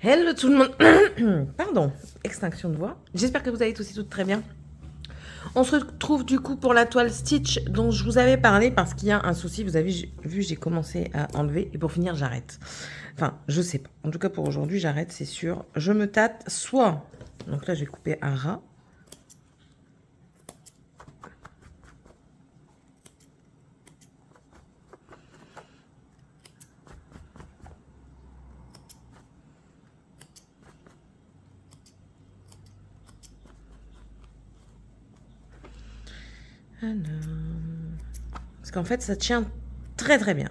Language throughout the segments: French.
Hello tout le monde. Pardon, extinction de voix. J'espère que vous allez tous et toutes très bien. On se retrouve du coup pour la toile Stitch dont je vous avais parlé parce qu'il y a un souci. Vous avez vu, j'ai commencé à enlever et pour finir j'arrête. Enfin, je sais pas. En tout cas pour aujourd'hui j'arrête, c'est sûr. Je me tâte soit... Donc là je vais couper à ras. Parce qu'en fait ça tient très très bien.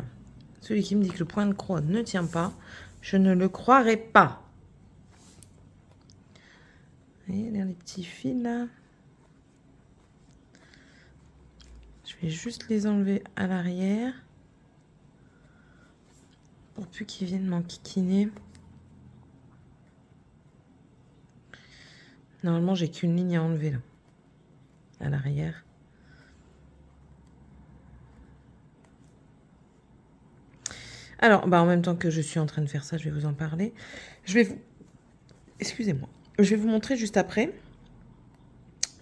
Celui qui me dit que le point de croix ne tient pas, je ne le croirais pas. Vous voyez les petits fils là. Je vais juste les enlever à l'arrière. Pour plus qu'ils viennent m'enquiquiner. Normalement, j'ai qu'une ligne à enlever là. À l'arrière. Alors, en même temps que je suis en train de faire ça, je vais vous en parler. Je vais vous... Excusez-moi. Je vais vous montrer juste après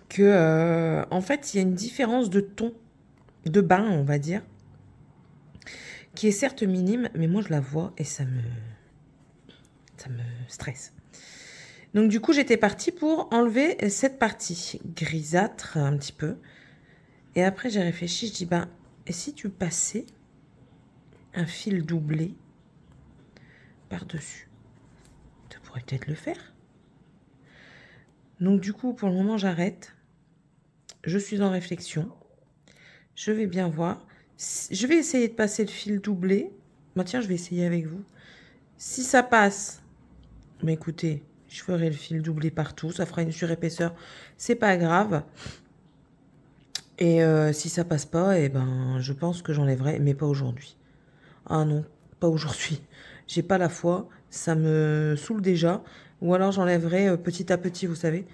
que, en fait, il y a une différence de ton, de bain, on va dire, qui est certes minime, mais moi, je la vois et ça me stresse. Donc, du coup, j'étais partie pour enlever cette partie grisâtre un petit peu. Et après, j'ai réfléchi, je dis, et si tu passais un fil doublé par-dessus? Tu pourrais peut-être le faire. Donc du coup, pour le moment, j'arrête. Je suis en réflexion. Je vais bien voir. Je vais essayer de passer le fil doublé. Tiens, je vais essayer avec vous. Si ça passe, écoutez, je ferai le fil doublé partout. Ça fera une surépaisseur. C'est pas grave. Et si ça passe pas, je pense que j'enlèverai, mais pas aujourd'hui. Ah non, pas aujourd'hui. J'ai pas la foi. Ça me saoule déjà. Ou alors j'enlèverai petit à petit, vous savez.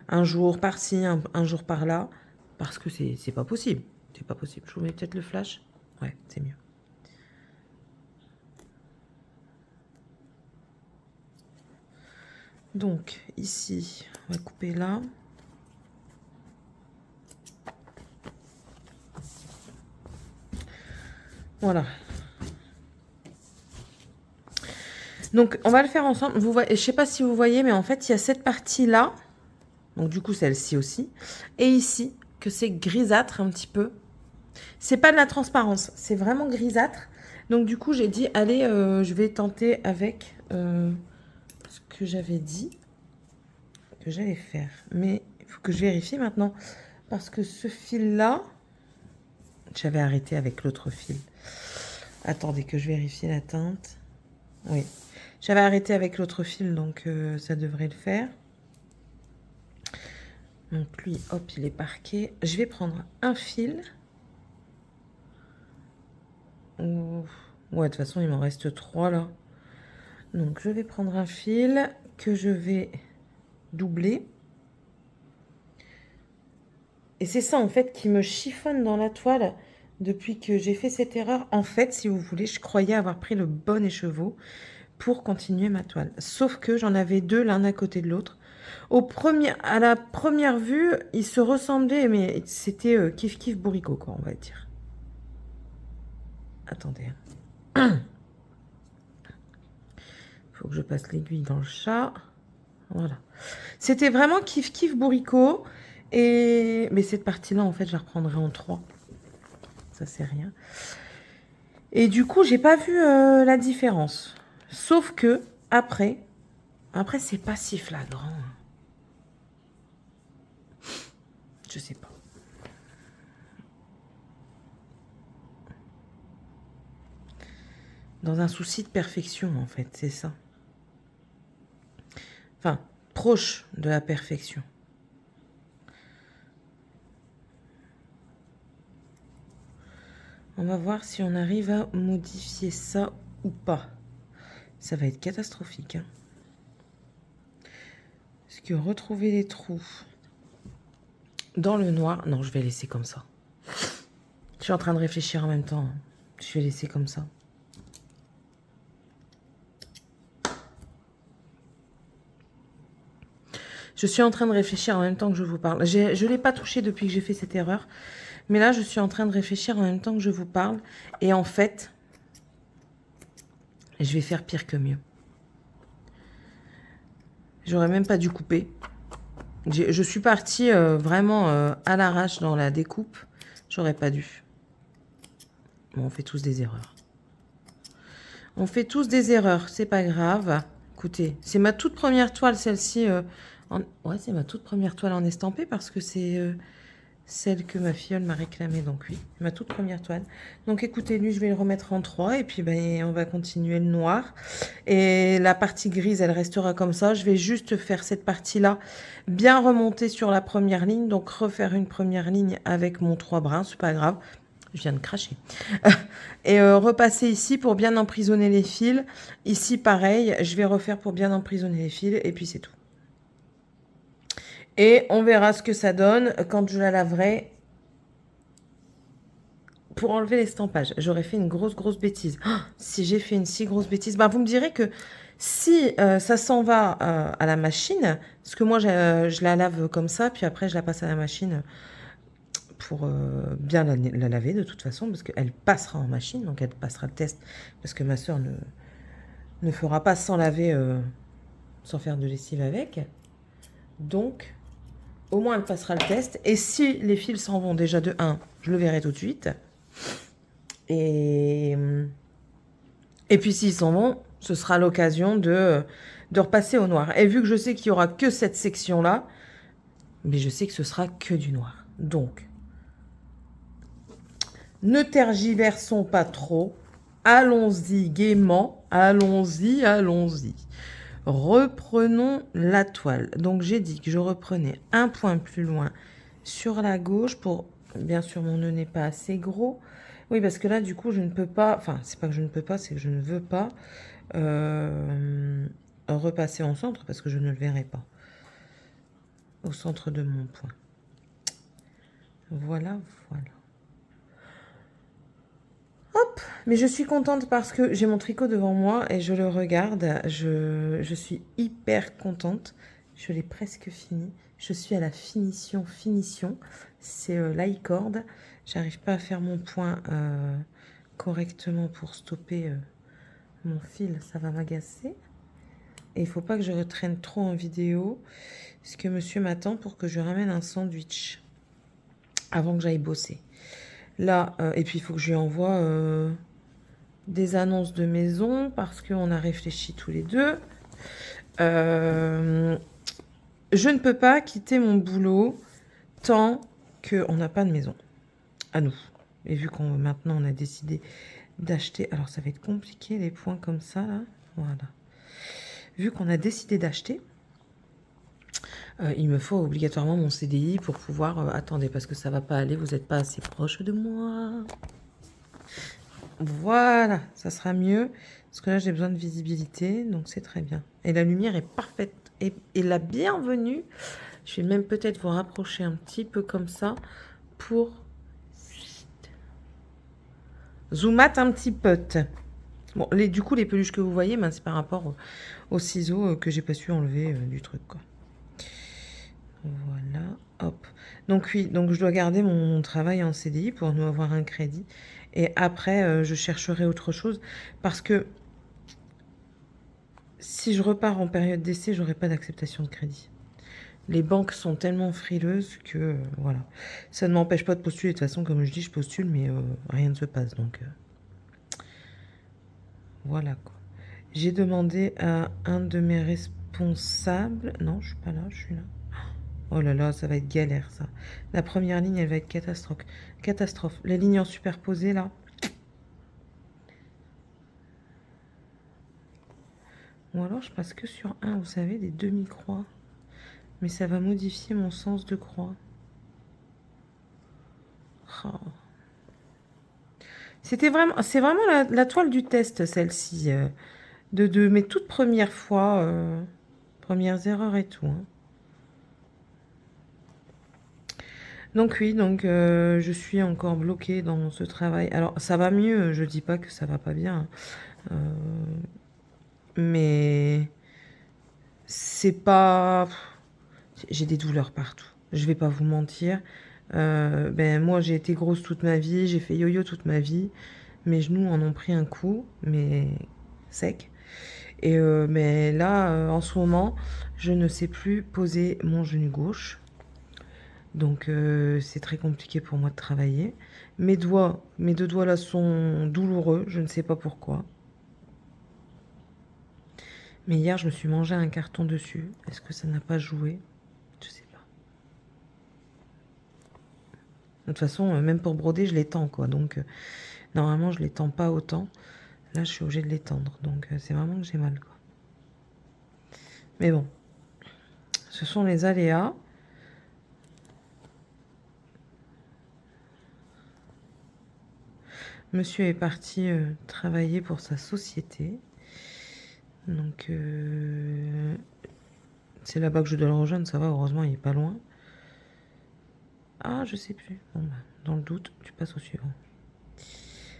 Un jour par-ci, un jour par-là. Parce que c'est pas possible. C'est pas possible. Je vous mets peut-être le flash. Ouais, c'est mieux. Donc, ici, on va couper là. Voilà. Donc, on va le faire ensemble. Vous voyez, je sais pas si vous voyez, mais en fait, il y a cette partie-là. Donc, du coup, celle-ci aussi. Et ici, que c'est grisâtre un petit peu. C'est pas de la transparence, c'est vraiment grisâtre. Donc, du coup, j'ai dit, allez, je vais tenter avec ce que j'avais dit que j'allais faire. Mais il faut que je vérifie maintenant. Parce que ce fil-là, j'avais arrêté avec l'autre fil. Attendez que je vérifie la teinte. Oui. J'avais arrêté avec l'autre fil, donc ça devrait le faire. Donc lui, hop, il est parqué. Je vais prendre un fil. Ouais, de toute façon, il m'en reste 3 là. Donc je vais prendre un fil que je vais doubler. Et c'est ça en fait qui me chiffonne dans la toile depuis que j'ai fait cette erreur. En fait, si vous voulez, je croyais avoir pris le bon écheveau pour continuer ma toile. Sauf que j'en avais deux l'un à côté de l'autre. À la première vue, ils se ressemblaient, mais c'était kiff kiff bourricot, quoi, on va dire. Attendez. Faut que je passe l'aiguille dans le chat. Voilà. C'était vraiment kiff kiff bourricot. Mais cette partie-là, en fait, je la reprendrai en 3. Ça, c'est rien. Et du coup, j'ai pas vu la différence. Sauf que, après c'est pas si flagrant. Je sais pas. Dans un souci de perfection, en fait, c'est ça. Enfin, proche de la perfection. On va voir si on arrive à modifier ça ou pas. Ça va être catastrophique. Hein. Parce que retrouver les trous dans le noir... Non, je vais laisser comme ça. Je suis en train de réfléchir en même temps. Je vais laisser comme ça. Je suis en train de réfléchir en même temps que je vous parle. Je ne l'ai pas touché depuis que j'ai fait cette erreur. Mais là, je suis en train de réfléchir en même temps que je vous parle. Et en fait, je vais faire pire que mieux. J'aurais même pas dû couper. Je suis partie vraiment à l'arrache dans la découpe. J'aurais pas dû. Bon, on fait tous des erreurs. On fait tous des erreurs, c'est pas grave. Écoutez, c'est ma toute première toile, celle-ci. Ouais, c'est ma toute première toile en estampé parce que c'est celle que ma filleule m'a réclamée. Donc oui, ma toute première toile. Donc écoutez, lui, je vais le remettre en 3 et puis ben, on va continuer le noir. Et la partie grise, elle restera comme ça. Je vais juste faire cette partie-là bien remonter sur la première ligne. Donc refaire une première ligne avec mon 3 brins, c'est pas grave. Je viens de cracher. Et repasser ici pour bien emprisonner les fils. Ici, pareil, je vais refaire pour bien emprisonner les fils. Et puis, c'est tout. Et on verra ce que ça donne quand je la laverai pour enlever l'estampage. J'aurais fait une grosse bêtise. Oh, si j'ai fait une si grosse bêtise, bah, vous me direz que si ça s'en va à la machine, parce que moi, je la lave comme ça, puis après, je la passe à la machine pour bien la laver de toute façon, parce qu'elle passera en machine, donc elle passera le test, parce que ma soeur ne fera pas sans laver, sans faire de lessive avec. Donc, au moins elle passera le test. Et si les fils s'en vont déjà de 1, je le verrai tout de suite. Et puis s'ils s'en vont, ce sera l'occasion de repasser au noir. Et vu que je sais qu'il n'y aura que cette section-là, mais je sais que ce sera que du noir. Donc, ne tergiversons pas trop. Allons-y gaiement. Allons-y, allons-y. Reprenons la toile. Donc, j'ai dit que je reprenais un point plus loin sur la gauche pour... Bien sûr, mon nœud n'est pas assez gros. Oui, parce que là, du coup, je ne peux pas... Enfin, c'est pas que je ne peux pas, c'est que je ne veux pas repasser en centre parce que je ne le verrai pas. Au centre de mon point. Voilà, voilà. Hop, mais je suis contente parce que j'ai mon tricot devant moi et je le regarde. Je suis hyper contente. Je l'ai presque fini. Je suis à la finition. C'est l'icord. J'arrive pas à faire mon point correctement pour stopper mon fil. Ça va m'agacer. Et il faut pas que je retraîne trop en vidéo. Parce que monsieur m'attend pour que je ramène un sandwich avant que j'aille bosser. Là, et puis il faut que je lui envoie des annonces de maison parce qu'on a réfléchi tous les deux. Je ne peux pas quitter mon boulot tant qu'on n'a pas de maison à nous. Et vu qu'on maintenant on a décidé d'acheter, alors ça va être compliqué les points comme ça là, voilà. Vu qu'on a décidé d'acheter, il me faut obligatoirement mon CDI pour pouvoir... attendez, parce que ça va pas aller, vous n'êtes pas assez proche de moi. Voilà, ça sera mieux. Parce que là, j'ai besoin de visibilité, donc c'est très bien. Et la lumière est parfaite. Et la bienvenue. Je vais même peut-être vous rapprocher un petit peu comme ça pour... Zoomat un petit peu. Bon, du coup, les peluches que vous voyez, ben, c'est par rapport aux ciseaux que j'ai pas su enlever du truc, quoi. Voilà, hop. Donc oui, donc je dois garder mon travail en CDI pour nous avoir un crédit. Et après, je chercherai autre chose. Parce que si je repars en période d'essai, j'aurai pas d'acceptation de crédit. Les banques sont tellement frileuses que, voilà. Ça ne m'empêche pas de postuler. De toute façon, comme je dis, je postule, mais rien ne se passe. Donc, voilà, quoi. J'ai demandé à un de mes responsables... Non, je suis pas là, je suis là. Oh là là, ça va être galère, ça. La première ligne, elle va être catastrophe. Catastrophe. Les lignes en superposé, là. Ou alors, je passe que sur un, vous savez, des demi-croix. Mais ça va modifier mon sens de croix. Oh. C'est vraiment la toile du test, celle-ci. De mes toutes premières fois. Premières erreurs et tout, hein. Donc oui, donc je suis encore bloquée dans ce travail. Alors ça va mieux, je dis pas que ça va pas bien, mais c'est pas J'ai des douleurs partout. Je vais pas vous mentir. Ben, moi, j'ai été grosse toute ma vie. J'ai fait yo-yo toute ma vie. Mes genoux en ont pris un coup, mais sec. Et mais là, en ce moment, je ne sais plus poser mon genou gauche. Donc, c'est très compliqué pour moi de travailler. Mes deux doigts là sont douloureux. Je ne sais pas pourquoi. Mais hier, je me suis mangé un carton dessus. Est-ce que ça n'a pas joué? Je sais pas. De toute façon, même pour broder, je l'étends, quoi. Donc, normalement, je l'étends pas autant. Là, je suis obligée de l'étendre. Donc, c'est vraiment que j'ai mal, quoi. Mais bon, ce sont les aléas. Monsieur est parti travailler pour sa société. Donc, c'est là-bas que je dois le rejoindre. Ça va, heureusement, il est pas loin. Ah, je sais plus. Bon, bah, dans le doute, tu passes au suivant.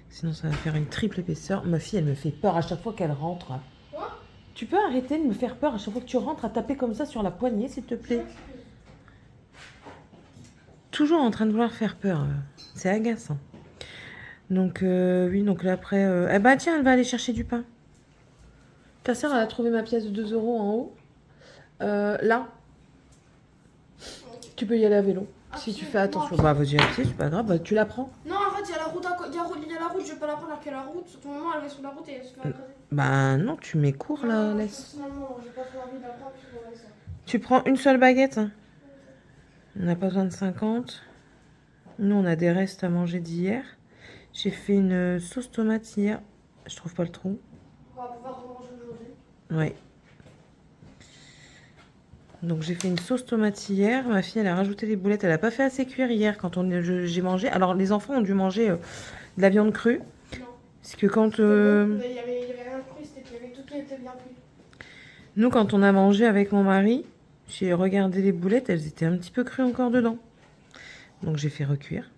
Sinon, ça va faire une triple épaisseur. Ma fille, elle me fait peur à chaque fois qu'elle rentre. Quoi? Tu peux arrêter de me faire peur à chaque fois que tu rentres à taper comme ça sur la poignée, s'il te plaît? Toujours en train de vouloir faire peur. C'est agaçant. Donc, oui, donc là, après... Eh ben, tiens, elle va aller chercher du pain. Ta sœur, elle a trouvé ma pièce de 2 € en haut. Là. Tu peux y aller à vélo. Si tu fais attention. Bah, vas-y à pied, c'est pas grave. Bah, tu la prends. Non, en fait, il y a la route, il y a la route, je vais pas la prendre alors qu'il y a la route. Surtout moment, elle va sur la route et elle se fait écraser. Bah, non, tu mets court, là, Non, laisse. personnellement, j'ai pas trop envie de la prendre, puis je vais laisser. Tu prends une seule baguette, hein. On n'a pas besoin de 50. Nous, on a des restes à manger d'hier. J'ai fait une sauce tomate hier. Je trouve pas le trou. On va pouvoir remanger aujourd'hui. Ouais. Donc j'ai fait une sauce tomate hier. Ma fille, elle a rajouté les boulettes. Elle a pas fait assez cuire hier quand j'ai mangé. Alors les enfants ont dû manger de la viande crue. Non. Parce que quand... Il y avait rien de cru, il y avait tout qui était bien cuit. Nous, quand on a mangé avec mon mari, j'ai regardé les boulettes. Elles étaient un petit peu crues encore dedans. Donc j'ai fait recuire.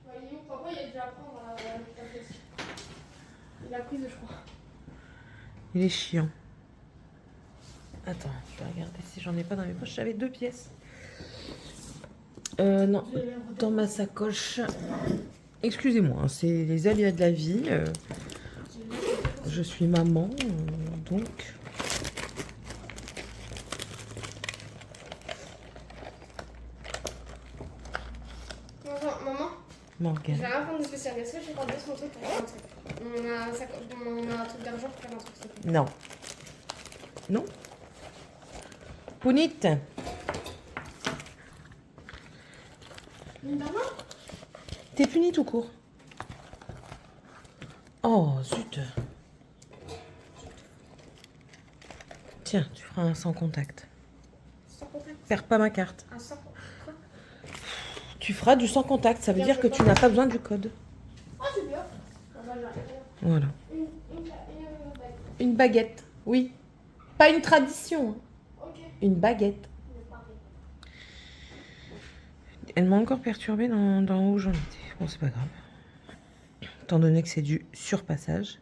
Voyez-vous, papa, il a dû la prendre la pièce. Il a prise, je crois. Il est chiant. Attends, je vais regarder si j'en ai pas dans mes poches. J'avais 2 pièces. Non, dans ma sacoche. Excusez-moi, hein, c'est les aléas de la vie. Je suis maman, donc... Maman, Morgane. je vais rien prendre de spécial. Est-ce que je vais prendre mon truc pour faire un truc? On a un truc d'argent pour faire un truc, s'il te plaît. Non. Non. Pounite. Une maman? T'es punie tout court. Oh, zut. Tiens, tu feras un sans contact. Sans contact. Perds pas ma carte. Un sans contact. Quoi? Tu feras du sans contact, ça veut dire que tu n'as pas besoin du code. Ah, c'est bien. On va le regarder. Voilà. Baguette. Une baguette, oui. Pas une tradition, hein. Ok. Une baguette. Elle m'a encore perturbée dans où j'en étais. Bon, c'est pas grave. Étant donné que c'est du surpassage.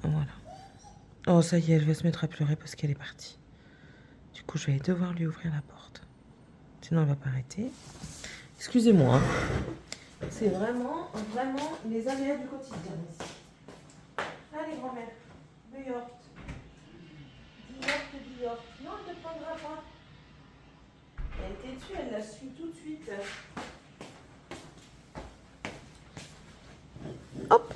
Voilà. Oh, ça y est, elle va se mettre à pleurer parce qu'elle est partie. Du coup, je vais devoir lui ouvrir la porte. Sinon, elle va pas arrêter. Excusez-moi. Hein. C'est vraiment les aléas du quotidien ici. Allez, grand-mère. Du yaourt. Du yaourt. Non, elle ne te prendra pas. Elle était dessus, elle la suit tout de suite. Hop.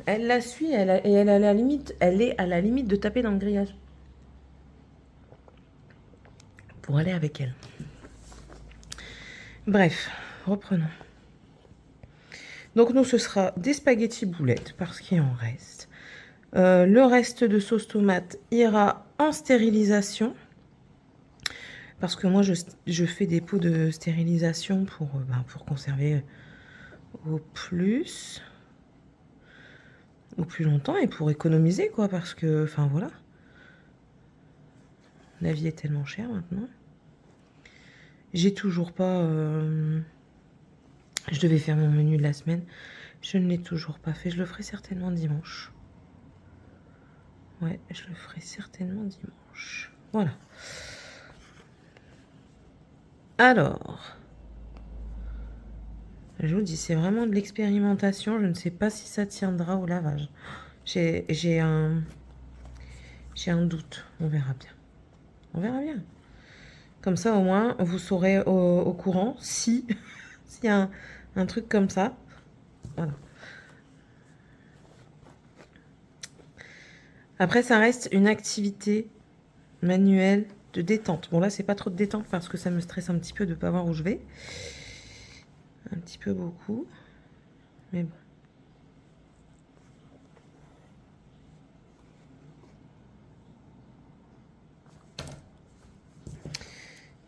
Elle la suit, elle est à la limite de taper dans le grillage. Pour aller avec elle. Bref, reprenons. Donc nous, ce sera des spaghettis boulettes parce qu'il en reste. Le reste de sauce tomate ira en stérilisation. Parce que moi, je fais des pots de stérilisation pour conserver au plus longtemps et pour économiser, quoi. Parce que, enfin, voilà. La vie est tellement chère maintenant. J'ai toujours pas... Je devais faire mon menu de la semaine. Je ne l'ai toujours pas fait. Je le ferai certainement dimanche. Ouais, je le ferai certainement dimanche. Voilà. Alors, je vous dis, c'est vraiment de l'expérimentation. Je ne sais pas si ça tiendra au lavage. J'ai un doute. On verra bien. On verra bien. Comme ça, au moins, vous saurez au courant si s'il y a un truc comme ça. Voilà. Après, ça reste une activité manuelle de détente. Bon, là, c'est pas trop de détente parce que ça me stresse un petit peu de ne pas voir où je vais. Un petit peu beaucoup. Mais bon.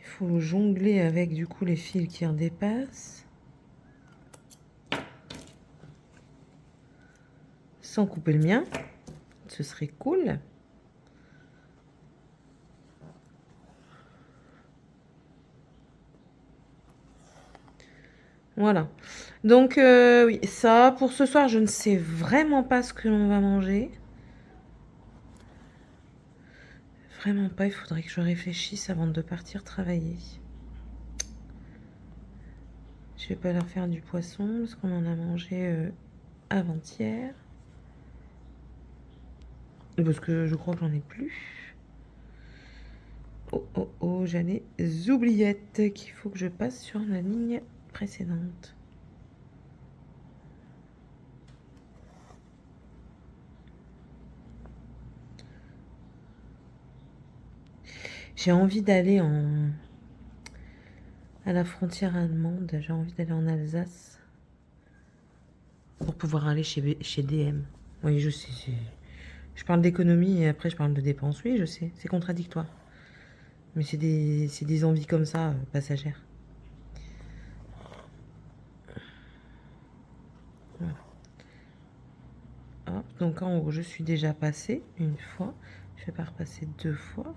Il faut jongler avec, du coup, les fils qui en dépassent. Sans couper le mien. Ce serait cool. Voilà. Donc, oui, ça, pour ce soir, je ne sais vraiment pas ce que l'on va manger. Vraiment pas, il faudrait que je réfléchisse avant de partir travailler. Je vais pas leur faire du poisson, parce qu'on en a mangé avant-hier. Parce que je crois que j'en ai plus. Oh, oh, oh, j'ai des oubliettes qu'il faut que je passe sur la ligne précédente. J'ai envie d'aller à la frontière allemande. J'ai envie d'aller en Alsace pour pouvoir aller chez DM. Oui, je sais. Je parle d'économie et après je parle de dépenses. Oui, je sais. C'est contradictoire. Mais c'est des envies comme ça, passagères. Voilà. Hop, donc en haut, je suis déjà passée une fois. Je ne vais pas repasser 2 fois.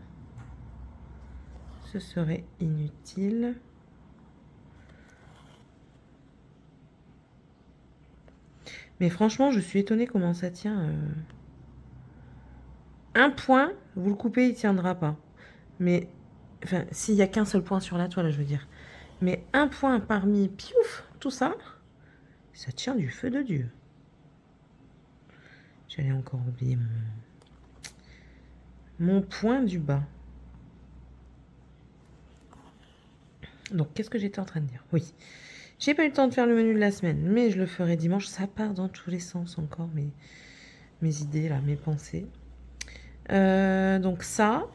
Ce serait inutile. Mais franchement, je suis étonnée comment ça tient. Un point, vous le coupez, il ne tiendra pas. Mais, enfin, s'il n'y a qu'un seul point sur la toile, je veux dire. Mais un point parmi, piouf, tout ça, ça tient du feu de Dieu. J'allais encore oublier mon point du bas. Donc, qu'est-ce que j'étais en train de dire? Oui. J'ai pas eu le temps de faire le menu de la semaine, mais je le ferai dimanche. Ça part dans tous les sens encore, mes idées, là, mes pensées. Donc ça.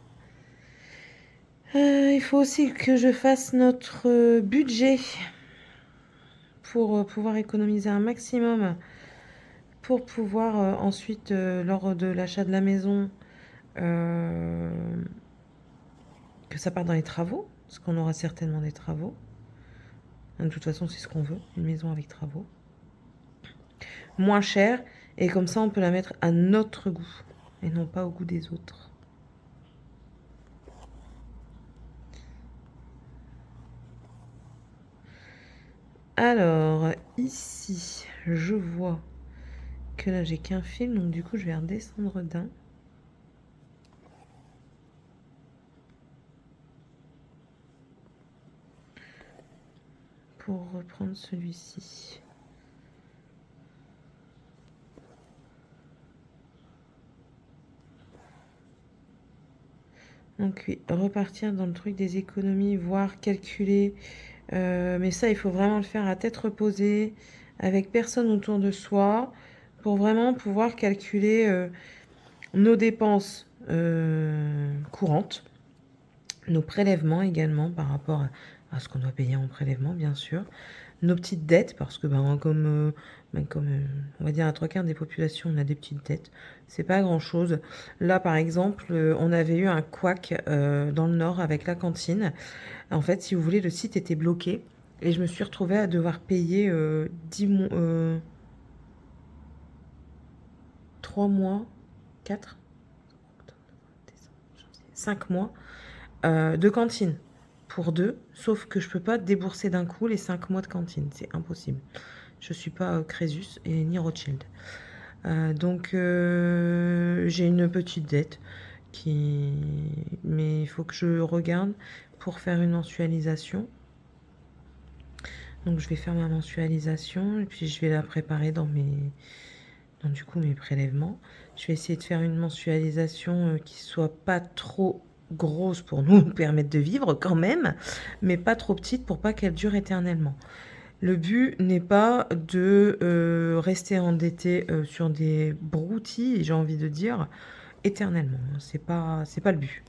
Il faut aussi que je fasse notre budget pour pouvoir économiser un maximum, pour pouvoir ensuite, lors de l'achat de la maison, que ça parte dans les travaux, parce qu'on aura certainement des travaux. De toute façon, c'est ce qu'on veut, une maison avec travaux. Moins cher, et comme ça, on peut la mettre à notre goût, et non pas au goût des autres. Alors, ici, je vois que là, j'ai qu'un fil, donc du coup, je vais redescendre d'un. Pour reprendre celui-ci. Donc oui, repartir dans le truc des économies, voire calculer. Mais ça, il faut vraiment le faire à tête reposée, avec personne autour de soi, pour vraiment pouvoir calculer nos dépenses courantes, nos prélèvements également par rapport à ce qu'on doit payer en prélèvement, bien sûr, nos petites dettes, parce que comme on va dire à 3/4 des populations, on a des petites dettes. C'est pas grand-chose. Là, par exemple, on avait eu un couac dans le Nord avec la cantine. En fait, si vous voulez, le site était bloqué. Et je me suis retrouvée à devoir payer 3 mois, 4, 5 mois de cantine pour 2. Sauf que je peux pas débourser d'un coup les 5 mois de cantine. C'est impossible. Je suis pas Crésus et ni Rothschild. Donc j'ai une petite dette Mais il faut que je regarde pour faire une mensualisation. Donc je vais faire ma mensualisation et puis je vais la préparer dans mes prélèvements. Je vais essayer de faire une mensualisation qui soit pas trop grosse pour nous permettre de vivre quand même, mais pas trop petite pour pas qu'elle dure éternellement. Le but n'est pas de rester endetté sur des broutilles, j'ai envie de dire, éternellement. C'est pas le but.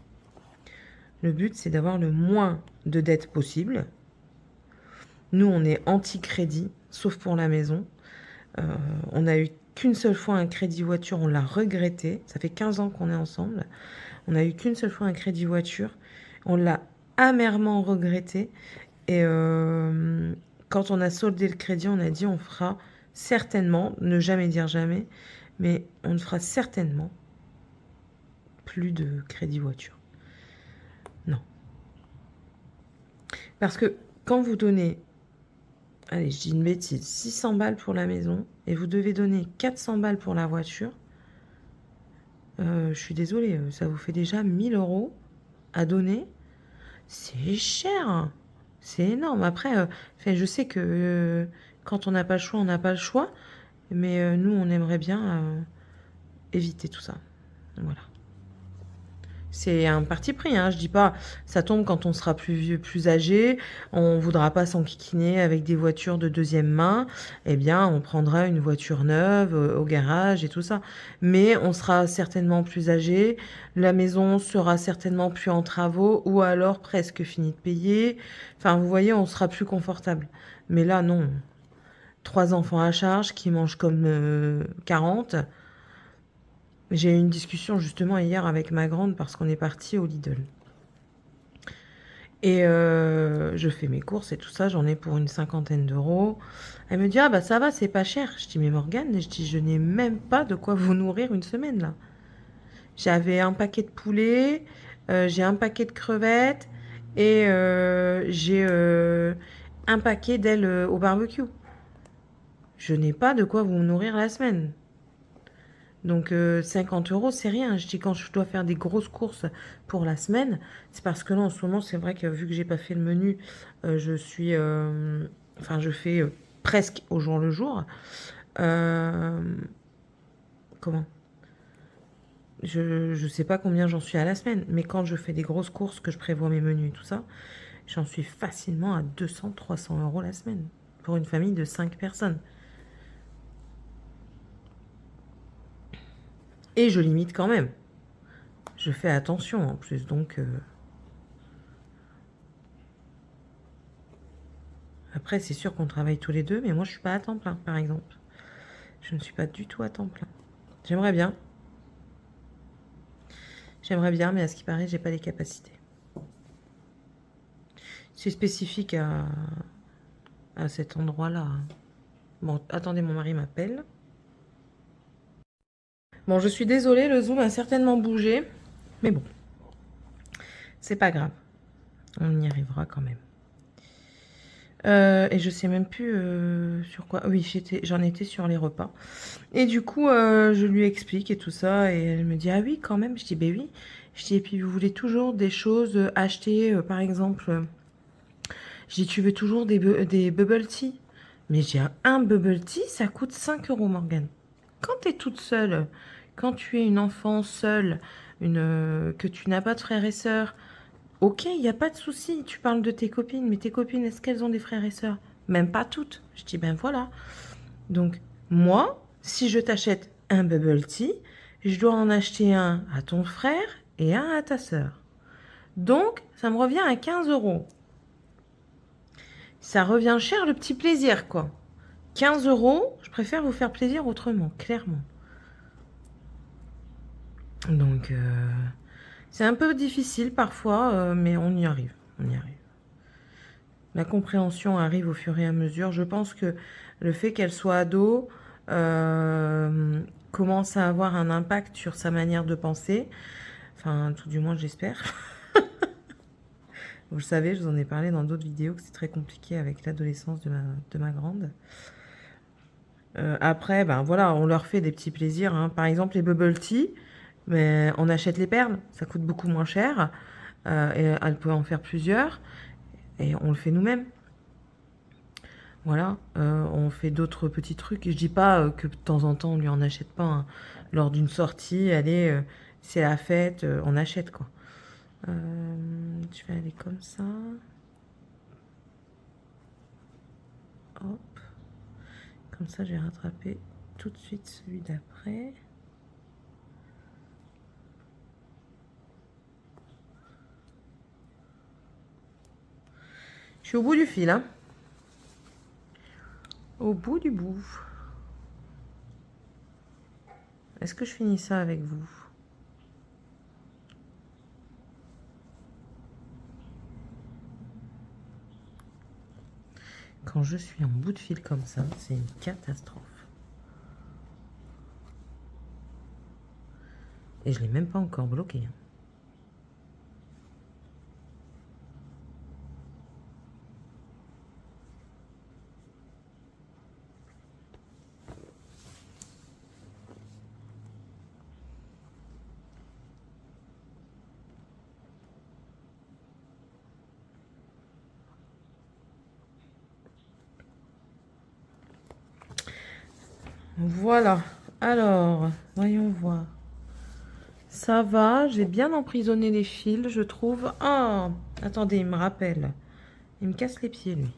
Le but, c'est d'avoir le moins de dettes possible. Nous, on est anti-crédit, sauf pour la maison. On a eu qu'une seule fois un crédit voiture, on l'a regretté. Ça fait 15 ans qu'on est ensemble. On a eu qu'une seule fois un crédit voiture. On l'a amèrement regretté. Et quand on a soldé le crédit, on a dit on fera certainement, ne jamais dire jamais, mais on ne fera certainement plus de crédit voiture. Non. Parce que quand vous donnez, allez, je dis une bêtise, 600 balles pour la maison et vous devez donner 400 balles pour la voiture, je suis désolée, ça vous fait déjà 1000 € à donner. C'est cher, c'est énorme. Après, je sais que quand on n'a pas le choix, on n'a pas le choix. Mais nous, on aimerait bien éviter tout ça. Voilà. C'est un parti pris, hein. Je dis pas, ça tombe quand on sera plus vieux, plus âgé, on voudra pas s'enquiquiner avec des voitures de deuxième main, eh bien, on prendra une voiture neuve au garage et tout ça. Mais on sera certainement plus âgé, la maison sera certainement plus en travaux ou alors presque finie de payer. Enfin, vous voyez, on sera plus confortable. Mais là, non. 3 enfants à charge qui mangent comme 40. J'ai eu une discussion justement hier avec ma grande parce qu'on est parti au Lidl. Et je fais mes courses et tout ça, j'en ai pour une 50aine d'euros. Elle me dit, ah bah ça va, c'est pas cher. Je dis, mais Morgane, je n'ai même pas de quoi vous nourrir une semaine là. J'avais un paquet de poulet, j'ai un paquet de crevettes et j'ai un paquet d'ailes au barbecue. Je n'ai pas de quoi vous nourrir la semaine. Donc 50 €, c'est rien. Je dis quand je dois faire des grosses courses pour la semaine, c'est parce que là en ce moment, c'est vrai que vu que j'ai pas fait le menu, je fais presque au jour le jour. Comment? Je sais pas combien j'en suis à la semaine, mais quand je fais des grosses courses, que je prévois mes menus et tout ça, j'en suis facilement à 200-300 € la semaine pour une famille de 5 personnes. Et je limite quand même. Je fais attention en plus, donc... Après, c'est sûr qu'on travaille tous les deux, mais moi, je suis pas à temps plein, par exemple. Je ne suis pas du tout à temps plein. J'aimerais bien. J'aimerais bien, mais à ce qui paraît, j'ai pas les capacités. C'est spécifique à cet endroit-là. Bon, attendez, mon mari m'appelle. Bon, je suis désolée, le Zoom a certainement bougé. Mais bon, c'est pas grave. On y arrivera quand même. Et je sais même plus sur quoi. Oui, j'en étais sur les repas. Et du coup, je lui explique et tout ça. Et elle me dit, ah oui, quand même. Je dis, ben oui. Je dis, et puis vous voulez toujours des choses achetées, par exemple. Je dis, tu veux toujours des bubble tea? Mais j'ai un bubble tea, ça coûte 5 €, Morgane. Quand tu es toute seule, quand tu es une enfant seule, que tu n'as pas de frères et sœurs, ok, il n'y a pas de souci, tu parles de tes copines, mais tes copines, est-ce qu'elles ont des frères et sœurs? Même pas toutes. Je dis, ben voilà. Donc, moi, si je t'achète un bubble tea, je dois en acheter un à ton frère et un à ta sœur. Donc, ça me revient à 15 €. Ça revient cher le petit plaisir, quoi. 15 €, je préfère vous faire plaisir autrement, clairement. Donc, c'est un peu difficile parfois, mais on y arrive. On y arrive. La compréhension arrive au fur et à mesure. Je pense que le fait qu'elle soit ado commence à avoir un impact sur sa manière de penser. Enfin, tout du moins, j'espère. Vous le savez, je vous en ai parlé dans d'autres vidéos que c'est très compliqué avec l'adolescence de ma grande. Après, ben voilà, on leur fait des petits plaisirs, hein. Par exemple, les bubble tea. Mais on achète les perles, ça coûte beaucoup moins cher. Et elle peut en faire plusieurs. Et on le fait nous-mêmes. Voilà, on fait d'autres petits trucs. Et je dis pas que de temps en temps on lui en achète pas, hein. Lors d'une sortie, allez, c'est la fête, on achète quoi. Je vais aller comme ça. Hop. Comme ça, j'ai rattrapé tout de suite celui d'après. Je suis au bout du fil, hein. Au bout du bout. Est-ce que je finis ça avec vous? Quand je suis en bout de fil comme ça, c'est une catastrophe. Et je ne l'ai même pas encore bloqué, hein. Voilà. Alors, voyons voir. Ça va, j'ai bien emprisonné les fils, je trouve. Ah, attendez, il me rappelle. Il me casse les pieds, lui.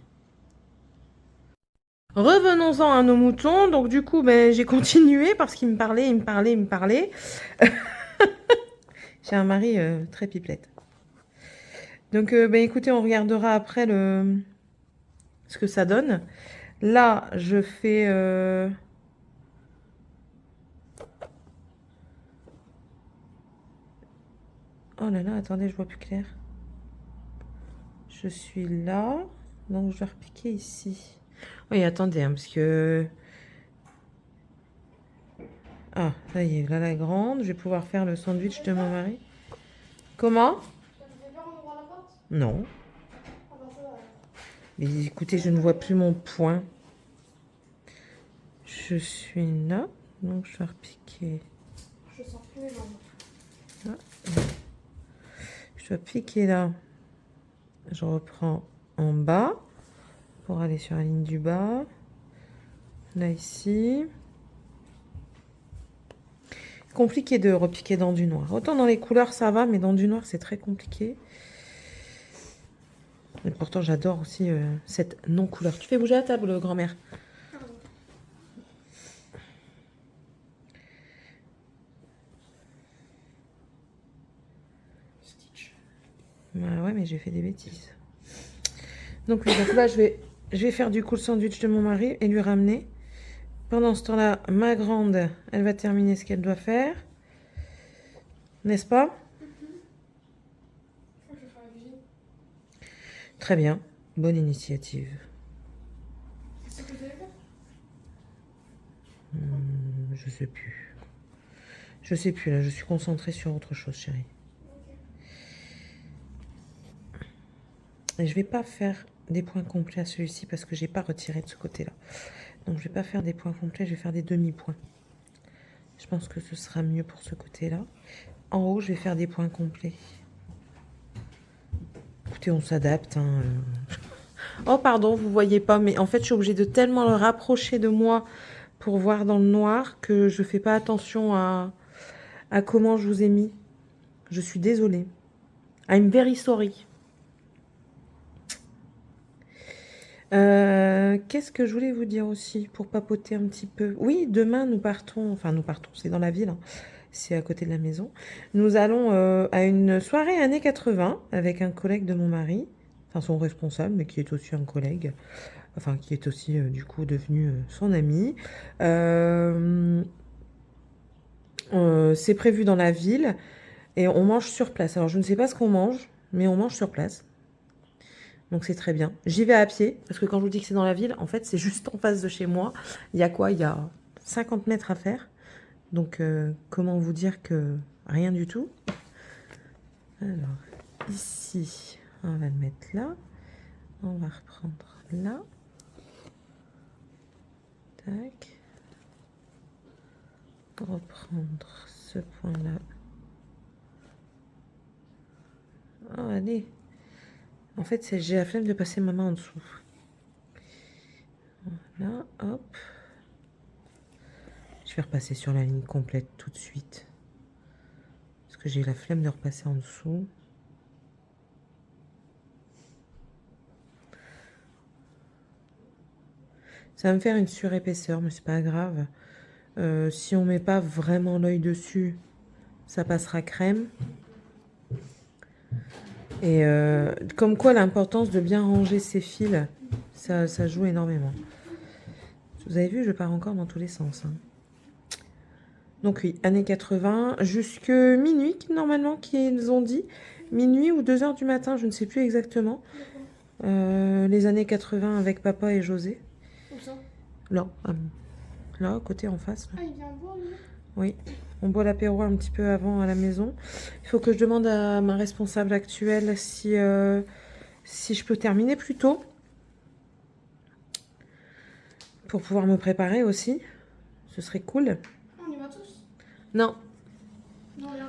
Revenons-en à nos moutons. Donc, du coup, ben, j'ai continué parce qu'il me parlait, il me parlait, il me parlait. J'ai un mari très pipelette. Donc, ben, écoutez, on regardera après ce que ça donne. Là, je fais... Oh là là, attendez, je vois plus clair. Je suis là. Donc, je vais repiquer ici. Oui, attendez, hein, parce que... Ah, ça y est, là la grande. Je vais pouvoir faire le sandwich de mon mari. Comment? Ça te fait peur en ouvrant la porte? Non. Ah bah ça va. Mais écoutez, je ne vois plus mon point. Je suis là. Donc, je vais repiquer. Je sens plus mes jambes. Je dois piquer là. Je reprends en bas pour aller sur la ligne du bas. Là, ici. Compliqué de repiquer dans du noir. Autant dans les couleurs, ça va, mais dans du noir, c'est très compliqué. Et pourtant, j'adore aussi cette non-couleur. Tu fais bouger la table, grand-mère. Stitch. Bah ouais, mais j'ai fait des bêtises. Donc oui, donc là, je vais faire du coup le sandwich de mon mari et lui ramener. Pendant ce temps-là, ma grande, elle va terminer ce qu'elle doit faire. N'est-ce pas? Je crois que je vais faire la cuisine. Très bien. Bonne initiative. C'est ce que vous allez faire? Je sais plus. Je sais plus, là. Je suis concentrée sur autre chose, chérie. Et je vais pas faire des points complets à celui-ci parce que j'ai pas retiré de ce côté-là. Donc je vais pas faire des points complets, je vais faire des demi-points. Je pense que ce sera mieux pour ce côté-là. En haut, je vais faire des points complets. Écoutez, on s'adapte, hein. Oh pardon, vous voyez pas, mais en fait, je suis obligée de tellement le rapprocher de moi pour voir dans le noir que je fais pas attention à comment je vous ai mis. Je suis désolée. I'm very sorry. Qu'est-ce que je voulais vous dire aussi pour papoter un petit peu? Oui, demain nous partons, c'est dans la ville, hein, c'est à côté de la maison. Nous allons à une soirée années 80 avec un collègue de mon mari, enfin son responsable, mais qui est aussi un collègue, enfin qui est aussi du coup devenu son ami. C'est prévu dans la ville et on mange sur place. Alors je ne sais pas ce qu'on mange, mais on mange sur place. Donc c'est très bien. J'y vais à pied, parce que quand je vous dis que c'est dans la ville, en fait c'est juste en face de chez moi. Il y a quoi? Il y a 50 mètres à faire. Donc comment vous dire que rien du tout. Alors ici, on va le mettre là. On va reprendre là. Tac. Reprendre ce point-là allez. En fait, j'ai la flemme de passer ma main en dessous. Voilà, hop. Je vais repasser sur la ligne complète tout de suite. Parce que j'ai la flemme de repasser en dessous. Ça va me faire une surépaisseur, mais c'est pas grave. Si on met pas vraiment l'œil dessus, ça passera crème. Et comme quoi l'importance de bien ranger ses fils, ça joue énormément. Vous avez vu, je pars encore dans tous les sens. Hein. Donc oui, années 80, jusque minuit, normalement, qu'ils ont dit. Minuit ou 2 h du matin, je ne sais plus exactement. Les années 80 avec papa et José. Où ça? Là, là, à côté, en face. Là. Ah, il vient boire, lui? Oui, on boit l'apéro un petit peu avant à la maison. Il faut que je demande à ma responsable actuelle si je peux terminer plus tôt. Pour pouvoir me préparer aussi. Ce serait cool. On y va tous? Non. Non, on y va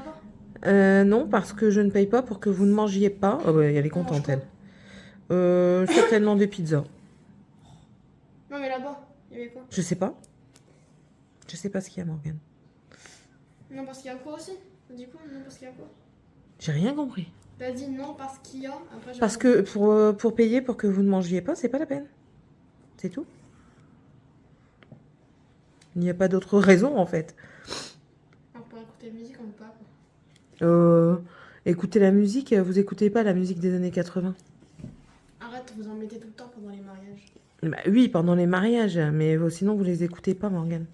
pas? Non, parce que je ne paye pas pour que vous ne mangiez pas. Oh, bah, elle est contente, elle. Certainement des pizzas. Non, mais là-bas, il y avait quoi? Je sais pas. Je sais pas ce qu'il y a, Morgane. Non, parce qu'il y a quoi aussi? T'as dit quoi? Non, parce qu'il y a quoi? J'ai rien compris. T'as dit non, parce qu'il y a. Après, Parce que pour payer pour que vous ne mangiez pas, c'est pas la peine. C'est tout. Il n'y a pas d'autre raison, en fait. On peut écouter la musique, on peut pas. Écoutez la musique, vous écoutez pas la musique des années 80. Arrête, vous en mettez tout le temps pendant les mariages. Bah oui, pendant les mariages, mais sinon vous les écoutez pas, Morgane.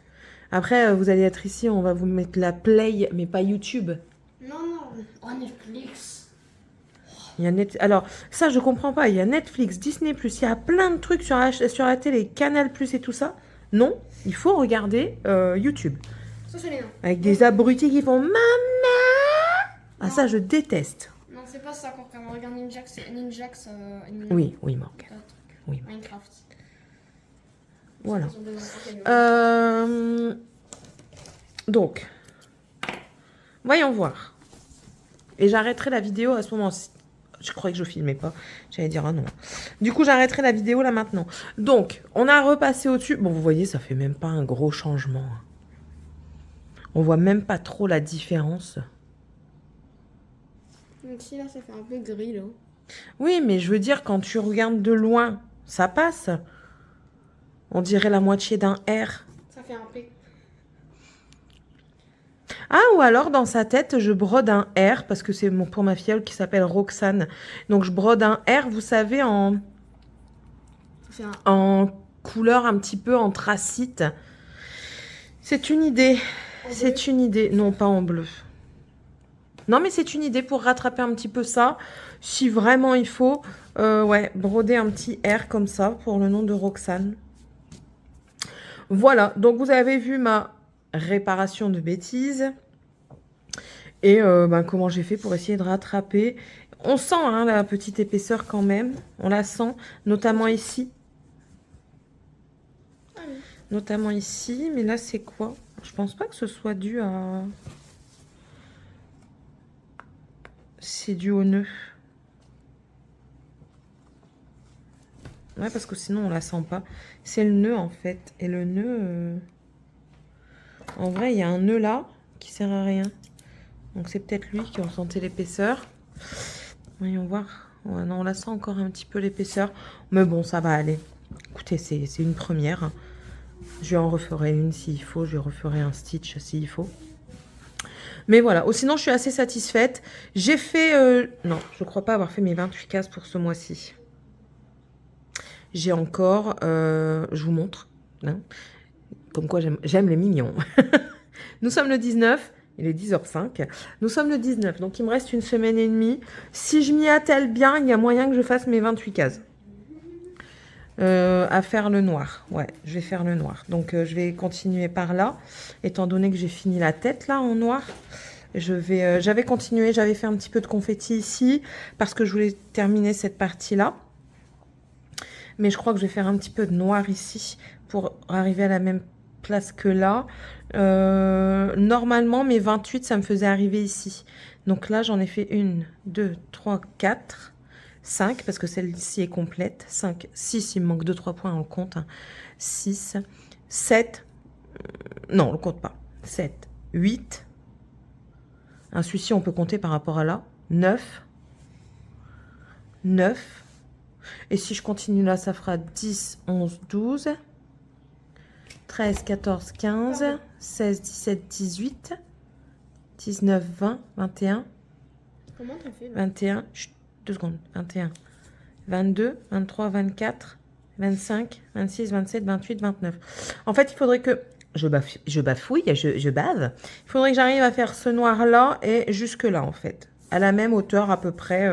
Après, vous allez être ici, on va vous mettre la play, mais pas YouTube. Non, non, oh, Netflix. Il y a Alors, ça, je comprends pas. Il y a Netflix, Disney+, il y a plein de trucs sur la télé, Canal+, et tout ça. Non, il faut regarder YouTube. Ça, c'est les noms. Avec des abrutis qui font « Maman !» Ah, ça, je déteste. Non, c'est pas ça encore, quand on regarde Ninjax. Oui, oui, Morgane. Oui. Minecraft. Voilà. Donc, voyons voir. Et j'arrêterai la vidéo à ce moment-ci. Je croyais que je filmais pas. J'allais dire ah non. Du coup, j'arrêterai la vidéo là maintenant. Donc, on a repassé au-dessus. Bon, vous voyez, ça fait même pas un gros changement. On voit même pas trop la différence. Donc si là, ça fait un peu gris là. Oui, mais je veux dire, quand tu regardes de loin, ça passe. On dirait la moitié d'un R. Ça fait un P. Ah, ou alors, dans sa tête, je brode un R, parce que c'est pour ma filleule qui s'appelle Roxane. Donc, je brode un R, vous savez, en couleur un petit peu anthracite. C'est une idée. C'est une idée. Non, pas en bleu. Non, mais c'est une idée pour rattraper un petit peu ça. Si vraiment il faut, ouais, broder un petit R comme ça pour le nom de Roxane. Voilà, donc vous avez vu ma réparation de bêtises. Et comment j'ai fait pour essayer de rattraper. On sent hein, la petite épaisseur quand même. On la sent, notamment ici. Ah oui. Notamment ici. Mais là, c'est quoi? Je pense pas que ce soit dû à... C'est dû au nœud. Ouais, parce que sinon, on la sent pas. C'est le nœud, en fait. Et le nœud... En vrai, il y a un nœud là qui sert à rien. Donc, c'est peut-être lui qui ressentait l'épaisseur. Voyons voir. Ouais, non, on la sent encore un petit peu l'épaisseur. Mais bon, ça va aller. Écoutez, c'est une première. Je en referai une s'il faut. Je referai un stitch s'il faut. Mais voilà. Sinon, je suis assez satisfaite. J'ai fait... non, je crois pas avoir fait mes 28 cases pour ce mois-ci. J'ai encore... je vous montre. Hein, comme quoi, j'aime les mignons. Nous sommes le 19. Il est 10h05. Nous sommes le 19. Donc, il me reste une semaine et demie. Si je m'y attelle bien, il y a moyen que je fasse mes 28 cases. À faire le noir. Ouais, je vais faire le noir. Donc, je vais continuer par là. Étant donné que j'ai fini la tête, là, en noir. J'avais continué. J'avais fait un petit peu de confetti ici. Parce que je voulais terminer cette partie-là. Mais je crois que je vais faire un petit peu de noir ici. Pour arriver à la même place que là. Normalement, mes 28, ça me faisait arriver ici. Donc là, j'en ai fait 1, 2, 3, 4, 5, parce que celle-ci est complète. 5, 6, il me manque 2-3 points, on le compte. Hein. 6, 7, non, on le compte pas. 7, 8. Celui-ci, on peut compter par rapport à là. 9. 9. Et si je continue là, ça fera 10, 11, 12, 13, 14, 15, 16, 17, 18, 19, 20, 21. Comment t'as fait là 21, chut, 2 secondes, 21, 22, 23, 24, 25, 26, 27, 28, 29. En fait, il faudrait que je bafouille, je bave. Il faudrait que j'arrive à faire ce noir-là et jusque-là, en fait. À la même hauteur à peu près.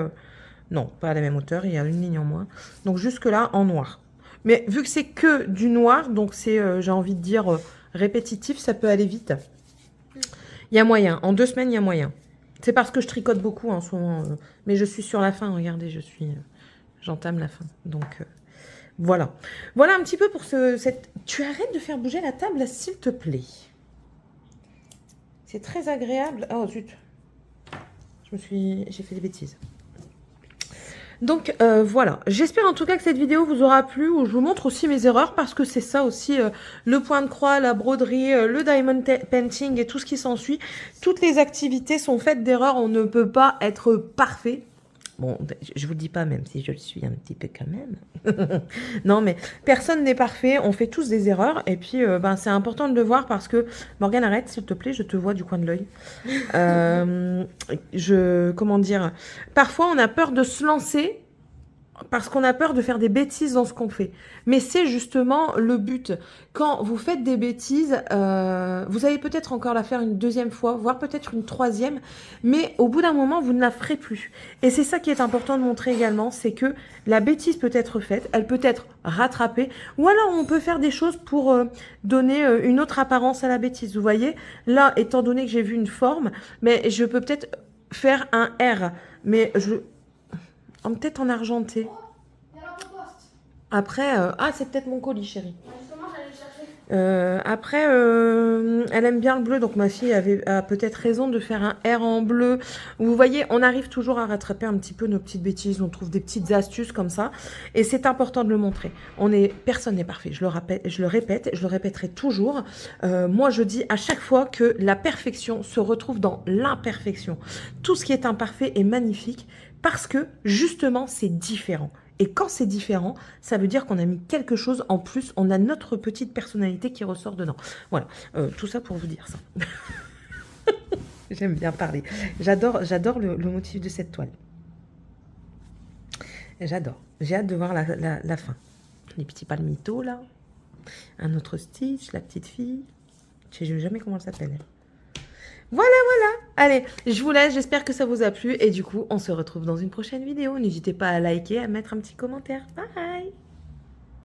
Non, pas à la même hauteur, il y a une ligne en moins. Donc jusque-là, en noir. Mais vu que c'est que du noir, donc c'est, j'ai envie de dire, répétitif, ça peut aller vite. Il y a moyen. En 2 semaines, il y a moyen. C'est parce que je tricote beaucoup en ce moment. Mais je suis sur la fin, regardez, j'entame la fin. Donc, voilà. Voilà un petit peu pour cette... Tu arrêtes de faire bouger la table, s'il te plaît. C'est très agréable. Oh, zut. J'ai fait des bêtises. Donc voilà, j'espère en tout cas que cette vidéo vous aura plu, où je vous montre aussi mes erreurs, parce que c'est ça aussi, le point de croix, la broderie, le diamond painting et tout ce qui s'ensuit. Toutes les activités sont faites d'erreurs, on ne peut pas être parfait. Bon, je vous le dis pas, même si je le suis un petit peu quand même. Non, mais personne n'est parfait, on fait tous des erreurs, et puis ben, c'est important de le voir, parce que, Morgane, arrête, s'il te plaît, je te vois du coin de l'œil. Comment dire, parfois on a peur de se lancer, parce qu'on a peur de faire des bêtises dans ce qu'on fait. Mais c'est justement le but. Quand vous faites des bêtises, vous allez peut-être encore la faire une 2e fois, voire peut-être une 3e, mais au bout d'un moment, vous ne la ferez plus. Et c'est ça qui est important de montrer également, c'est que la bêtise peut être faite, elle peut être rattrapée, ou alors on peut faire des choses pour donner une autre apparence à la bêtise. Vous voyez, là, étant donné que j'ai vu une forme, mais je peux peut-être faire un R, mais peut-être en argenté. Après, c'est peut-être mon colis, chérie. Justement, j'allais le chercher. Après, elle aime bien le bleu, donc ma fille a peut-être raison de faire un R en bleu. Vous voyez, on arrive toujours à rattraper un petit peu nos petites bêtises, on trouve des petites astuces comme ça, et c'est important de le montrer. Personne n'est parfait, je le répéterai toujours. Moi, je dis à chaque fois que la perfection se retrouve dans l'imperfection. Tout ce qui est imparfait est magnifique, parce que justement, c'est différent. Et quand c'est différent, ça veut dire qu'on a mis quelque chose en plus, on a notre petite personnalité qui ressort dedans. Voilà, tout ça pour vous dire ça. J'aime bien parler. J'adore le motif de cette toile. J'adore. J'ai hâte de voir la fin. Les petits palmitos, là. Un autre Stitch, la petite fille. Je ne sais jamais comment elle s'appelle. Voilà. Allez, je vous laisse. J'espère que ça vous a plu. Et du coup, on se retrouve dans une prochaine vidéo. N'hésitez pas à liker, à mettre un petit commentaire. Bye.